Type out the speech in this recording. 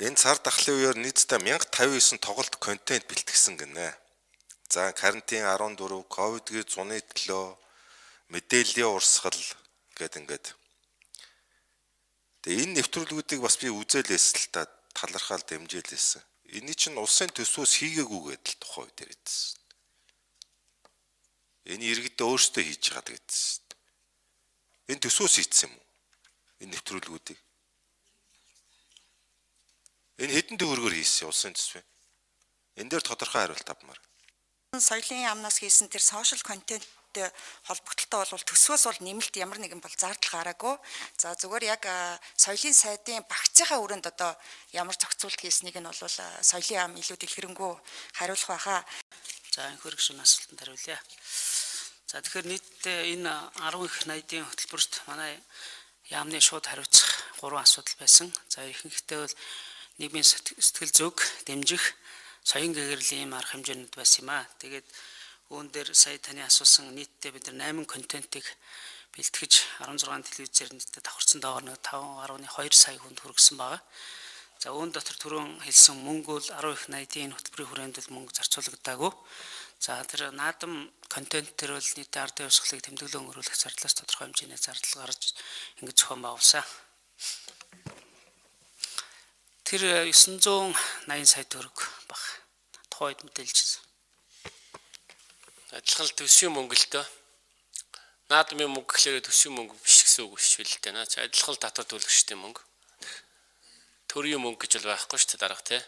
Энэ цар тахлын үеэр нийтдээ 1059 тоглолт контент бэлтгэсэн гинэ. За карантин 14, ковидгийн 107, мэдээллийн урсгал ингээд. Тэгээ энэ нэвтрүүлгүүдийг бас би үзээлээс л та талархаал дэмжээлээсэн. Эний чинь улсын төсвөөс хийгээгүй гэдэл тухай үед ярьдсан. Энэ иргэдээ өөрсдөө хийж байгаа гэдсэн. Энэ төсвөөс хийцсэн юм уу? Энэ нэвтрүүлгүүдийг. Энэ хэдэн төгрөгөөр хийсэн улсын төсвөө? Энэ дээр тодорхой хариулт авмаар. Соёлын яамнаас хийсэн тэр сошиал контенттэй холбогдлолтой бол төсвөөс бол нэмэлт ямар нэгэн бол зардал гараагүй. За зүгээр яг соёлын сайдын багцынхаа өрөөнд одоо ямар зохицуулт хийснийг нь бол соёлын яам илүү дэлгэрэнгүй хариулах байхаа. За энэ хөргөшн асуултанд хариулъя. За тэгэхээр нийтдээ энэ 10 их найдын хөтөлбөрт манай яамны шууд хариуцах 3 асуудал байсан. За ихэнхдээ бол нийгмийн сэтгэл зүг дэмжих соён гэгэрлийн арга хэмжээнүүд байсан юм аа. Тэгээд үүн дээр сая таны асуусан нийтдээ бид нар 8 контентыг бэлтгэж 16 телевизээр нийтдээ давхарсан доогоор нэг 5.2 сая хүнд хүргэсэн байгаа. За үүн дотор түрүүн хэлсэн мөнгө бол 10 их найдын хөтөлбөрийн хүрээнд бол мөнгө зарцуулагдаагүй. За тэр наадам контент төр бол нийтдээ ардын хувьсгалыг тэмдэглэн өргөх зардлаас тодорхой хэмжээний зардал гарч ингэж зохион байгуулсан. Тэр 980 сая төгрөг баг. Тухайд мэдээлжсэн. Адилхан төсвийн мөнгө л дөө. Наадмын мөнгө гэхлээр төсвийн мөнгө биш гэсэн үг биш л дээ. Наач адилхан татвар төлөгчдийн мөнгө. Төрийн мөнгө гэж бол байхгүй шүү дээ дарга тий.